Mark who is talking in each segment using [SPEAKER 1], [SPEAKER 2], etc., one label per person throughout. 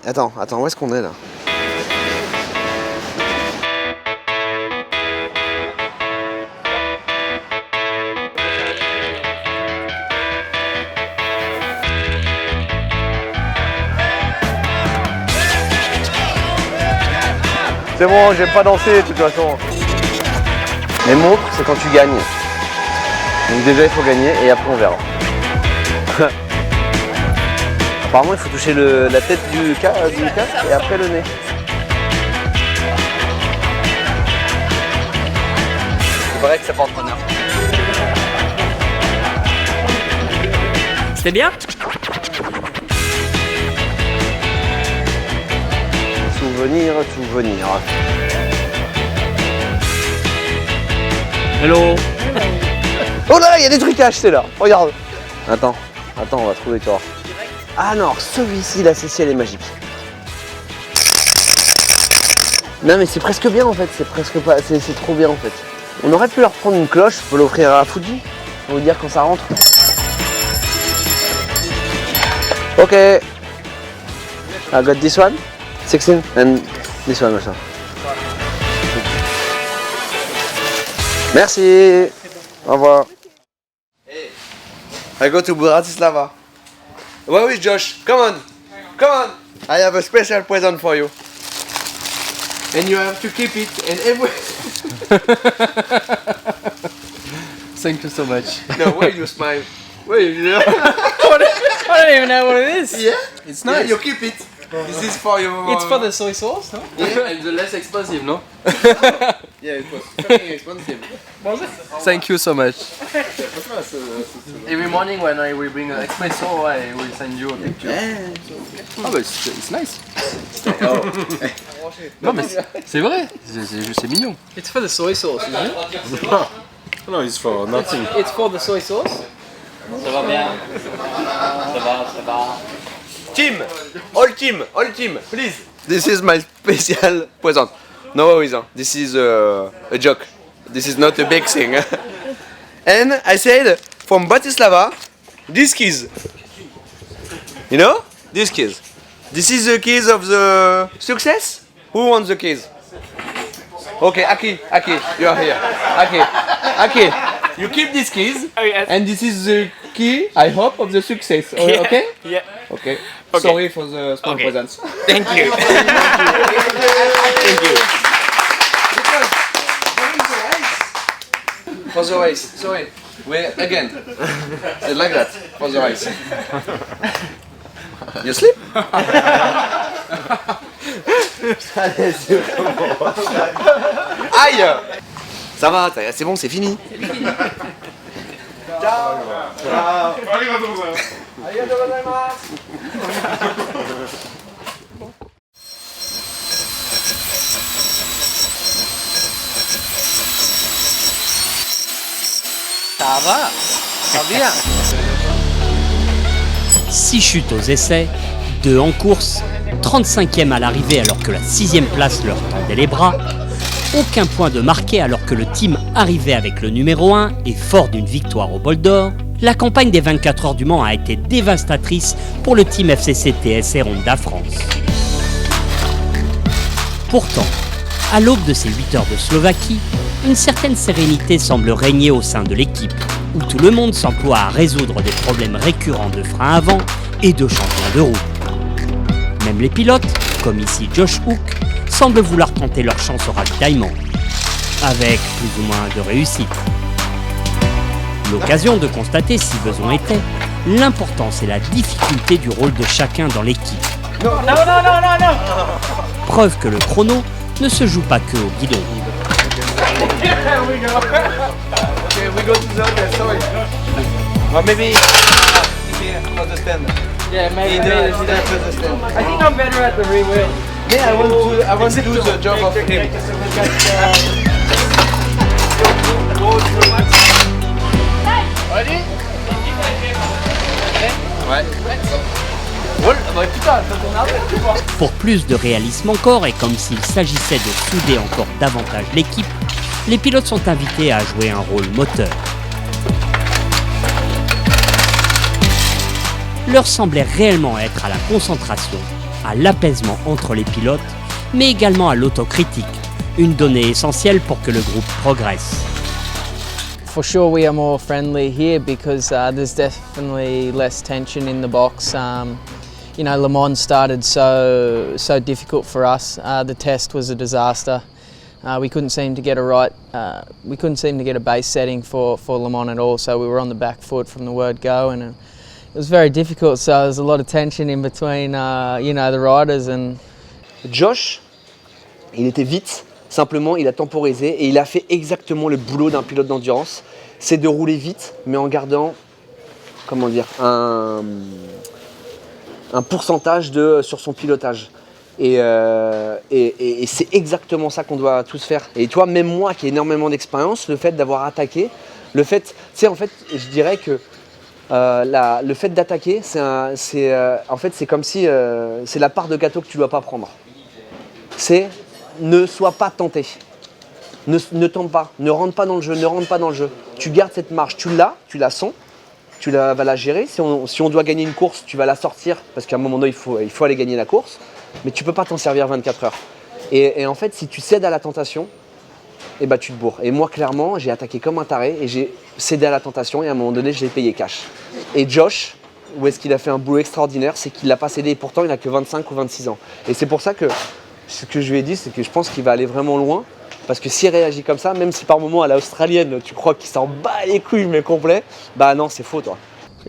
[SPEAKER 1] Attends, où est-ce qu'on est là? C'est bon, j'aime pas danser de toute façon. Les montres, c'est quand tu gagnes. Donc déjà il faut gagner et après on verra. Apparemment il faut toucher la tête du casque et après le nez. Il paraît que ça porte bonheur.
[SPEAKER 2] C'était bien?
[SPEAKER 1] Souvenir.
[SPEAKER 2] Hello.
[SPEAKER 1] Oh là, il y a des trucs à acheter là, regarde. Attends, on va trouver, tu vois. Ah non, celui-ci, la CC, elle est magique. Non mais c'est presque bien en fait, c'est presque pas, c'est trop bien en fait. On aurait pu leur prendre une cloche, faut l'offrir à Fuji, pour vous dire quand ça rentre. Ok. I got this one, 16, and this one also. Merci. Au revoir. Hey, I go to Bratislava. Where is Josh? Come on. I have a special present for you. And you have to keep it and every...
[SPEAKER 2] Thank you so much.
[SPEAKER 1] No, why you smile? Why you...
[SPEAKER 2] I don't even know what it is.
[SPEAKER 1] Yeah?
[SPEAKER 2] It's nice.
[SPEAKER 1] Yeah, you keep it. This is for your...
[SPEAKER 2] It's for the soy sauce, no?
[SPEAKER 1] Yeah,
[SPEAKER 2] And the less expensive, no?
[SPEAKER 1] yeah, it was fucking expensive.
[SPEAKER 2] Thank you so much. Every morning when I will bring an espresso, I will send you a picture.
[SPEAKER 1] Yeah.
[SPEAKER 2] Ah bah it's nice.
[SPEAKER 1] Oh.
[SPEAKER 2] Non mais c'est vrai, c'est mignon. It's for the soy sauce, isn't it?
[SPEAKER 3] No, it's for nothing.
[SPEAKER 2] It's for the soy sauce. Ça va bien. Ça va.
[SPEAKER 1] All team, please. This is my special present. No worries, this is a joke. This is not a big thing. And I said, from Bratislava, these keys. You know? These keys. This is the keys of the success? Who wants the keys? Okay, Aki, you are here. Aki, you keep these keys.
[SPEAKER 2] Oh, yes.
[SPEAKER 1] And this is the key, I hope, of the success.
[SPEAKER 2] Yeah.
[SPEAKER 1] Okay?
[SPEAKER 2] Yeah.
[SPEAKER 1] Okay.
[SPEAKER 2] Okay.
[SPEAKER 1] Sorry for the small
[SPEAKER 2] Okay.
[SPEAKER 1] presents.
[SPEAKER 2] Thank you.
[SPEAKER 1] Thank you. For the race. Sorry. Wait, again. Like that. For the race. You sleep? Aïe! Ça va, c'est bon, c'est fini. Ciao.
[SPEAKER 2] Ça va bien.
[SPEAKER 4] 6 chutes aux essais, 2 en course, 35e à l'arrivée alors que la 6e place leur tendait les bras, aucun point de marqué alors que le team arrivait avec le numéro 1 et fort d'une victoire au bol d'or, la campagne des 24 heures du Mans a été dévastatrice pour le team F.C.C. TSR Honda France. Pourtant, à l'aube de ces 8 heures de Slovaquie, une certaine sérénité semble régner au sein de l'équipe, où tout le monde s'emploie à résoudre des problèmes récurrents de frein avant et de changement de roue. Même les pilotes, comme ici Josh Hook, semblent vouloir tenter leur chance au ravitaillement, avec plus ou moins de réussite. L'occasion de constater, si besoin était, l'importance et la difficulté du rôle de chacun dans l'équipe.
[SPEAKER 2] Non.
[SPEAKER 4] Preuve que le chrono ne se joue pas que au guidon.
[SPEAKER 1] Okay, we go to the other, sorry. Or maybe here for the stand.
[SPEAKER 2] Yeah, maybe.
[SPEAKER 1] For the stand.
[SPEAKER 2] I think I'm better at the rear wheel.
[SPEAKER 1] Yeah, I want to do the job of him.
[SPEAKER 2] Ready?
[SPEAKER 1] Ouais.
[SPEAKER 4] Pour plus de réalisme encore et comme s'il s'agissait de souder encore davantage l'équipe, les pilotes sont invités à jouer un rôle moteur. L'heure semblait réellement être à la concentration à l'apaisement entre les pilotes, mais également à l'autocritique, une donnée essentielle pour que le groupe progresse.
[SPEAKER 5] For sure we are more friendly here because there's definitely less tension in the box. You know, Le Mans started so difficult for us. The test was a disaster. We couldn't seem to get we couldn't seem to get a base setting for Le Mans at all, so we were on the back foot from the word go, and it was very difficult. So there's a lot of tension in between, you know, the riders. And
[SPEAKER 1] Josh, il était vite, simplement il a temporisé et il a fait exactement le boulot d'un pilote d'endurance, c'est de rouler vite, mais en gardant, comment dire, un pourcentage sur son pilotage. Et c'est exactement ça qu'on doit tous faire. Et toi, même moi qui ai énormément d'expérience, le fait d'avoir attaqué, le fait, tu sais, en fait, je dirais que le fait d'attaquer, en fait, c'est comme si c'est la part de gâteau que tu ne dois pas prendre. C'est ne sois pas tenté. Ne tente pas, ne rentre pas dans le jeu, ne rentre pas dans le jeu. Tu gardes cette marge, tu la sens, tu vas la gérer. Si on doit gagner une course, tu vas la sortir parce qu'à un moment donné, il faut aller gagner la course. Mais tu ne peux pas t'en servir 24 heures. Et en fait, si tu cèdes à la tentation, eh ben, tu te bourres. Et moi, clairement, j'ai attaqué comme un taré et j'ai cédé à la tentation et à un moment donné, je l'ai payé cash. Et Josh, où est-ce qu'il a fait un boulot extraordinaire, c'est qu'il n'a pas cédé et pourtant, il n'a que 25 ou 26 ans. Et c'est pour ça que ce que je lui ai dit, c'est que je pense qu'il va aller vraiment loin. Parce que s'il réagit comme ça, même si par moment à l'australienne, tu crois qu'il s'en bat les couilles, mais complet, bah non, c'est faux, toi.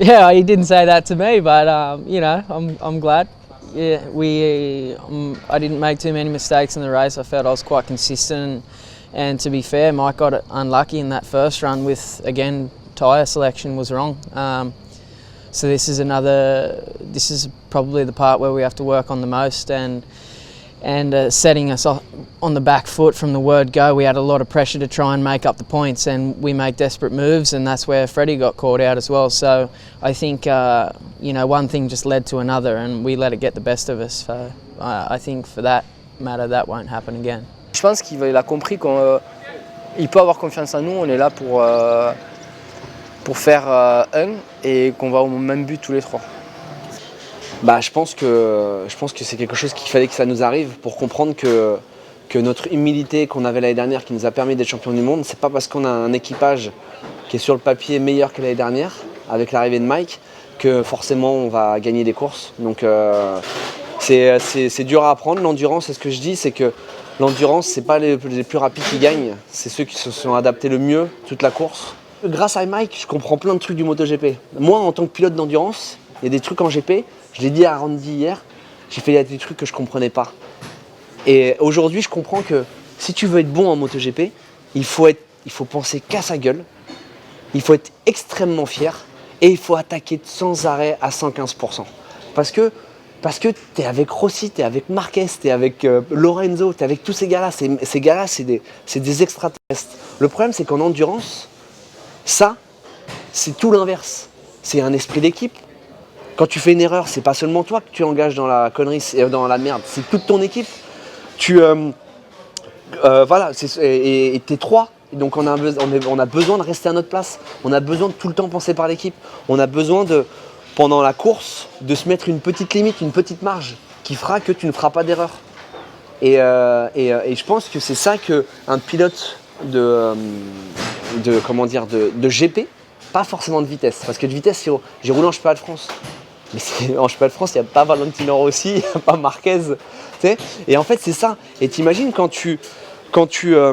[SPEAKER 5] yeah, he didn't say that to me, but you know, I'm glad. Yeah, I didn't make too many mistakes in the race. I felt I was quite consistent, and to be fair, Mike got unlucky in that first run with, again, tyre selection was wrong. So this is probably the part where we have to work on the most, and setting us on the back foot from the word go. We had a lot of pressure to try and make up the points, and we make desperate moves, and that's where Freddie got caught out as well. So I think you know, one thing just led to another, and we let it get the best of us. So I think for that matter, that won't happen again.
[SPEAKER 6] Je pense qu'il a compris qu'il peut avoir confiance en nous. On est là pour faire un et qu'on va au même but tous les trois.
[SPEAKER 1] Bah, je pense que c'est quelque chose qu'il fallait que ça nous arrive pour comprendre que notre humilité qu'on avait l'année dernière, qui nous a permis d'être champion du monde, c'est pas parce qu'on a un équipage qui est sur le papier meilleur que l'année dernière, avec l'arrivée de Mike, que forcément on va gagner des courses. Donc c'est dur à apprendre. L'endurance, c'est ce que je dis, c'est que l'endurance, c'est pas les plus rapides qui gagnent, c'est ceux qui se sont adaptés le mieux toute la course. Grâce à Mike, je comprends plein de trucs du MotoGP. Moi, en tant que pilote d'endurance, il y a des trucs en GP, je l'ai dit à Randy hier, j'ai fait des trucs que je comprenais pas. Et aujourd'hui, je comprends que si tu veux être bon en MotoGP, il faut penser qu'à sa gueule, il faut être extrêmement fier et il faut attaquer sans arrêt à 115%. Parce que tu es avec Rossi, tu es avec Marquez, tu es avec Lorenzo, tu es avec tous ces gars-là. Ces gars-là, c'est des extraterrestres. Le problème, c'est qu'en endurance, ça, c'est tout l'inverse. C'est un esprit d'équipe. Quand tu fais une erreur, c'est pas seulement toi que tu engages dans la connerie, dans la merde, c'est toute ton équipe. Voilà, et t'es trois. Donc on a besoin de rester à notre place. On a besoin de tout le temps penser par l'équipe. On a besoin pendant la course, de se mettre une petite limite, une petite marge, qui fera que tu ne feras pas d'erreur. Et je pense que c'est ça qu'un pilote de GP, pas forcément de vitesse, parce que de vitesse, j'ai roulé en championnat de France. Mais en championnat de France, il n'y a pas Valentino Rossi, il n'y a pas Marquez. Tu sais. Et en fait, c'est ça. Et t'imagines quand tu te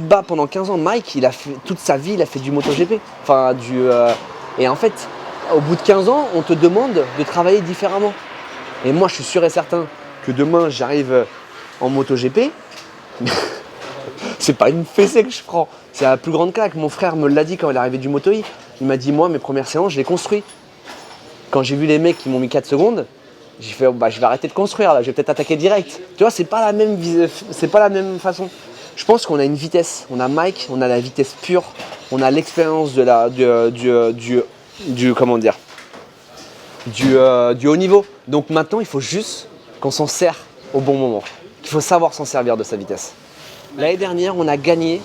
[SPEAKER 1] bats pendant 15 ans, Mike, il a fait toute sa vie, il a fait du MotoGP. Enfin, et en fait, au bout de 15 ans, on te demande de travailler différemment. Et moi, je suis sûr et certain que demain, j'arrive en MotoGP. C'est pas une fessée que je prends, c'est la plus grande claque. Mon frère me l'a dit quand il est arrivé du Moto-I. Il m'a dit, moi, mes premières séances, je les construis. Quand j'ai vu les mecs qui m'ont mis 4 secondes, j'ai fait, je vais arrêter de construire, là, je vais peut-être attaquer direct. Tu vois, c'est pas la même façon. Je pense qu'on a une vitesse. On a Mike, on a la vitesse pure, on a l'expérience du haut niveau. Donc maintenant, il faut juste qu'on s'en sert au bon moment. Il faut savoir s'en servir de sa vitesse. L'année dernière, on a gagné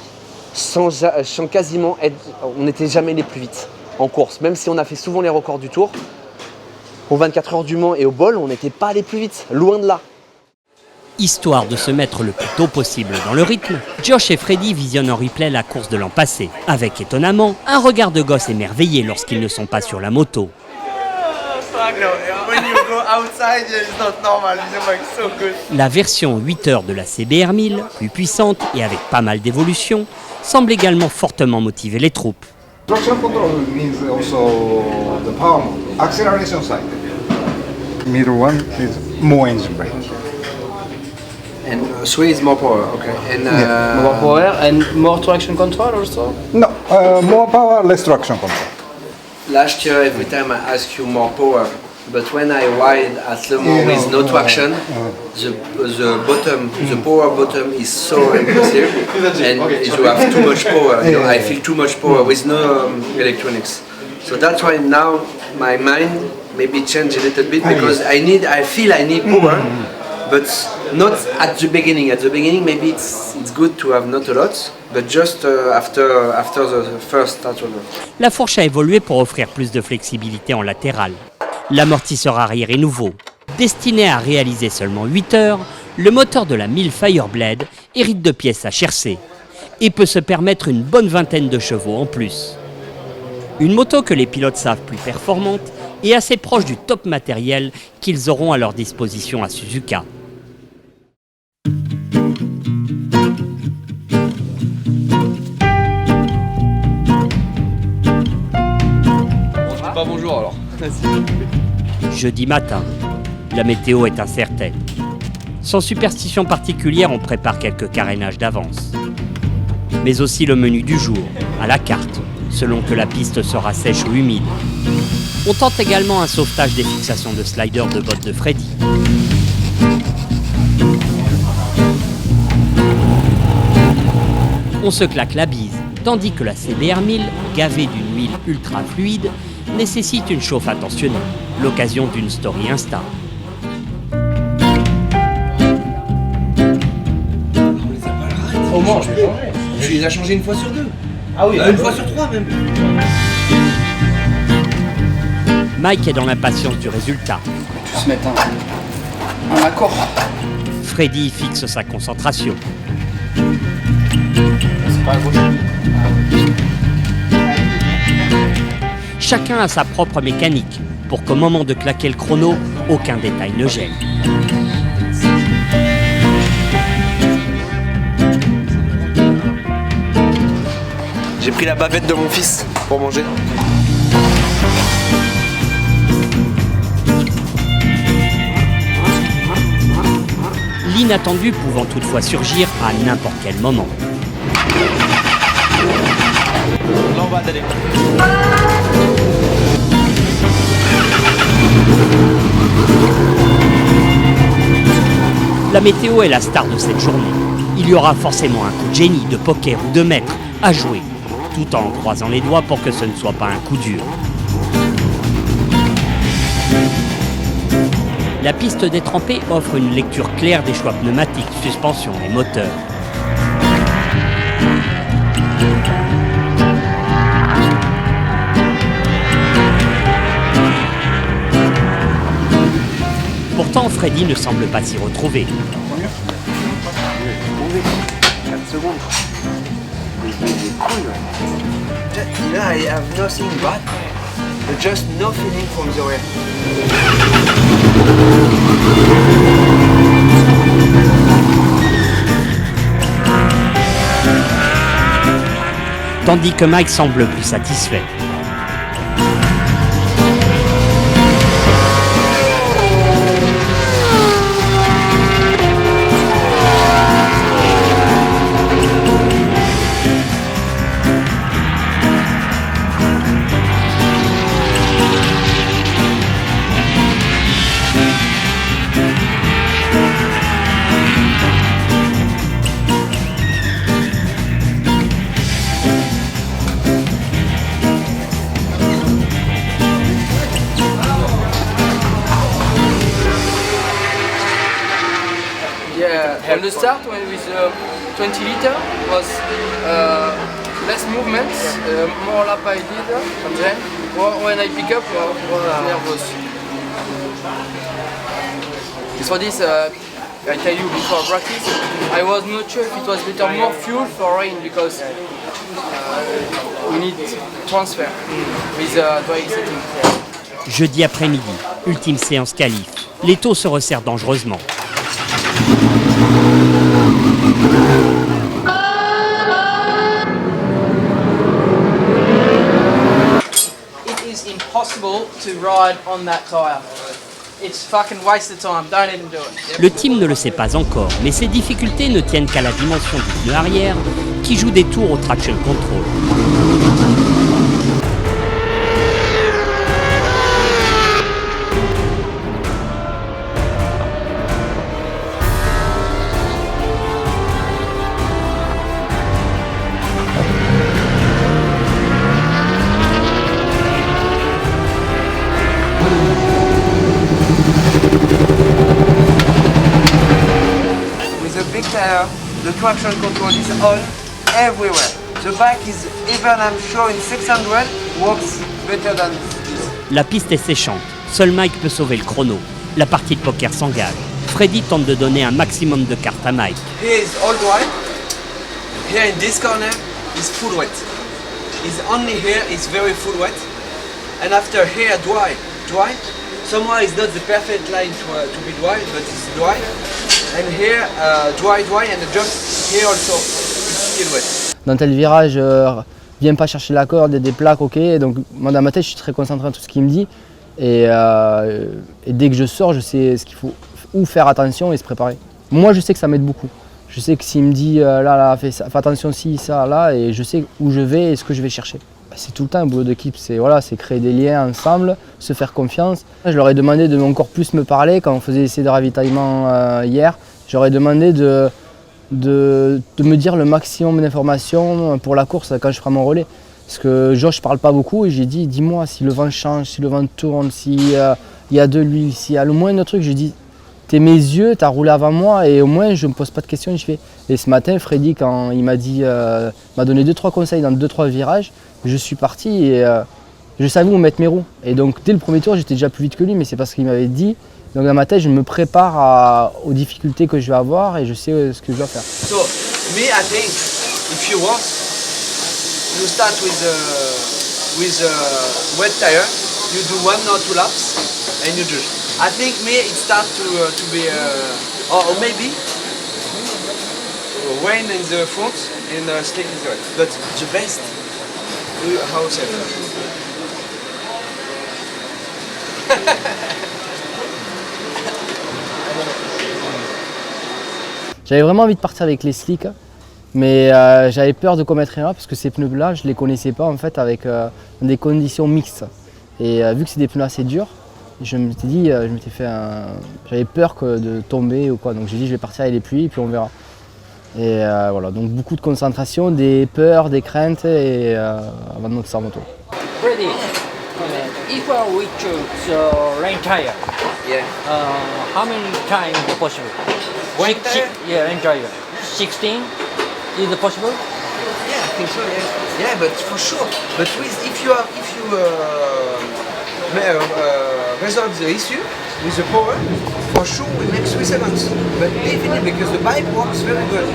[SPEAKER 1] sans quasiment être... On n'était jamais les plus vite en course. Même si on a fait souvent les records du tour, aux 24 heures du Mans et au bol, on n'était pas allé plus vite, loin de là.
[SPEAKER 4] Histoire de se mettre le plus tôt possible dans le rythme, Josh et Freddy visionnent en replay la course de l'an passé, avec étonnamment un regard de gosse émerveillé lorsqu'ils ne sont pas sur la moto. La version 8 heures de la CBR 1000, plus puissante et avec pas mal d'évolutions, semble également fortement motiver les troupes.
[SPEAKER 7] Traction control means also the power mode. Acceleration side. Middle one is more engine brake.
[SPEAKER 1] And 3 is more power, okay. And
[SPEAKER 6] More power and more traction control also?
[SPEAKER 7] No, more power, less traction control.
[SPEAKER 1] last year, every time I ask you more power, but when I ride at Le Mans with no traction, the bottom, the power bottom is so impressive, and you have too much power. You know, I feel too much power with no electronics. So that's why now my mind maybe changed a little bit because I feel I need power, but not at the beginning. At the beginning, maybe it's good to have not a lot, but just after the first start of it.
[SPEAKER 4] La fourche a évolué pour offrir plus de flexibilité en latéral. L'amortisseur arrière est nouveau. Destiné à réaliser seulement 8 heures, le moteur de la 1000 Fireblade hérite de pièces HRC et peut se permettre une bonne vingtaine de chevaux en plus. Une moto que les pilotes savent plus performante et assez proche du top matériel qu'ils auront à leur disposition à Suzuka.
[SPEAKER 2] Pas bonjour alors.
[SPEAKER 4] Jeudi matin, la météo est incertaine. Sans superstition particulière, on prépare quelques carénages d'avance. Mais aussi le menu du jour, à la carte, selon que la piste sera sèche ou humide. On tente également un sauvetage des fixations de slider de bottes de Freddy. On se claque la bise, tandis que la CBR 1000, gavée d'une huile ultra fluide, nécessite une chauffe attentionnée, l'occasion d'une story Insta.
[SPEAKER 1] Au Mans, je vais changer. Je les ai changés une fois sur deux. Ah oui, une fois sur trois même.
[SPEAKER 4] Mike est dans l'impatience du résultat.
[SPEAKER 6] Tous se mettre en accord.
[SPEAKER 4] Freddy fixe sa concentration.
[SPEAKER 6] C'est pas à gauche.
[SPEAKER 4] Chacun a sa propre mécanique pour qu'au moment de claquer le chrono, aucun détail ne gêne.
[SPEAKER 1] J'ai pris la bavette de mon fils pour manger.
[SPEAKER 4] L'inattendu pouvant toutefois surgir à n'importe quel moment. La météo est la star de cette journée. Il y aura forcément un coup de génie, de poker ou de maître à jouer, tout en croisant les doigts pour que ce ne soit pas un coup dur. La piste détrempée offre une lecture claire des choix pneumatiques, suspension et moteurs. Pourtant, Freddy ne semble pas s'y retrouver.
[SPEAKER 1] 4 secondes. Là, I have nothing but just no feeling from the way.
[SPEAKER 4] Tandis que Mike semble plus satisfait.
[SPEAKER 6] From the start, when with 20 liter, was less movement, more lap I did, and then when I pick up, I was nervous. For this, I tell you before practice, I was not sure if it was better more fuel for rain because we need transfer with dry setting.
[SPEAKER 4] Jeudi après-midi, ultime séance qualif. Les taux se resserrent dangereusement.
[SPEAKER 5] It is impossible to ride on that tyre. It's fucking waste of time, don't even do it.
[SPEAKER 4] Le team ne le sait pas encore, mais ces difficultés ne tiennent qu'à la dimension du pneu arrière qui joue des tours au traction control.
[SPEAKER 1] The traction control is on everywhere. The bike is, even I'm sure in 600, works better than this.
[SPEAKER 4] La piste est séchante. Seul Mike peut sauver le chrono. La partie de poker s'engage. Freddy tente de donner un maximum de cartes à Mike.
[SPEAKER 1] Here is all dry. Here in this corner is full wet. Is only here is very full wet. And after here dry. Somewhere is not the perfect line to be dry, but it's dry. And here dry, and just here also it's still wet.
[SPEAKER 6] Dans tel virage, viens pas chercher la corde, des plaques, ok. Donc moi dans ma tête, je suis très concentré sur tout ce qu'il me dit. Et dès que je sors, je sais ce qu'il faut, où faire attention et se préparer. Moi, je sais que ça m'aide beaucoup. Je sais que s'il me dit là, fais attention ci, ça, là, et je sais où je vais et ce que je vais chercher. C'est tout le temps un boulot d'équipe, c'est créer des liens ensemble, se faire confiance. Je leur ai demandé de encore plus me parler quand on faisait l'essai de ravitaillement hier. J'aurais demandé de me dire le maximum d'informations pour la course quand je prends mon relais. Parce que je parle pas beaucoup et j'ai dit, dis-moi si le vent change, si le vent tourne, s'il y a de l'huile, s'il y a le moindre truc. J'ai dit, t'es mes yeux, t'as roulé avant moi et au moins je me pose pas de questions et je fais. Et ce matin, Freddy, quand il m'a dit, m'a donné 2-3 conseils dans 2-3 virages, je suis parti et je savais où mettre mes roues. Et donc dès le premier tour, j'étais déjà plus vite que lui, mais c'est parce qu'il m'avait dit. Donc dans ma tête, je me prépare aux difficultés que je vais avoir et je sais ce que je dois faire.
[SPEAKER 1] So, me, I think, if you want, you start with wet tire, you do 1 or 2 laps, and you judge. I think me, it starts to be, or maybe, rain in the front and slick in the right. But the best, how say
[SPEAKER 6] J'avais vraiment envie de partir avec les slicks, mais j'avais peur de commettre erreur parce que ces pneus-là, je ne les connaissais pas en fait avec des conditions mixtes. Et vu que c'est des pneus assez durs, je m'étais dit, j'avais peur de tomber ou quoi. Donc j'ai dit, je vais partir avec les pluies et puis on verra. Et voilà, donc beaucoup de concentration, des peurs, des craintes et avant de monter sur moto.
[SPEAKER 8] Ready. If we choose rain tire, how many times is possible? Rain tire. 16 is it possible?
[SPEAKER 1] Yeah, I think so. Yeah, but for sure. But if you resolve the issue with the power, for sure we make 3 seconds. But definitely because the bike works very good.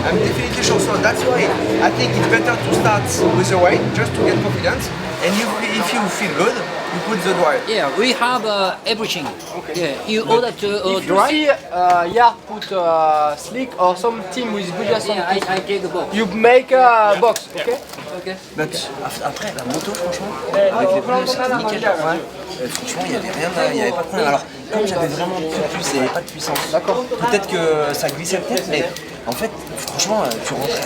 [SPEAKER 1] I'm definitely sure. So that's why I think it's better to start with the weight just to get confidence. And if you feel good, you put the dry.
[SPEAKER 8] Yeah, we have everything. Okay. Yeah, you order to
[SPEAKER 6] If
[SPEAKER 8] dry.
[SPEAKER 6] you see put slick or some team with good
[SPEAKER 8] Yeah, I take the box.
[SPEAKER 6] you make a box, okay?
[SPEAKER 8] Okay.
[SPEAKER 1] But après, la moto, franchement, avec les pneus, c'était nickel. Ouais. Franchement, il n'y avait pas de problème. Alors, comme j'avais vraiment plus de puce, il n'y avait pas de puissance. D'accord. Peut-être que ça glissait peut-être, mais en fait, franchement, tu rentrais.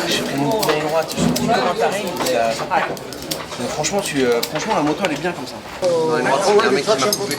[SPEAKER 1] J'ai pris mon pied droite, je suis dit comme un pareil, ça part. Donc, franchement, la moto elle est bien comme ça. Dans les droites, il y a un mec qui m'a coupé.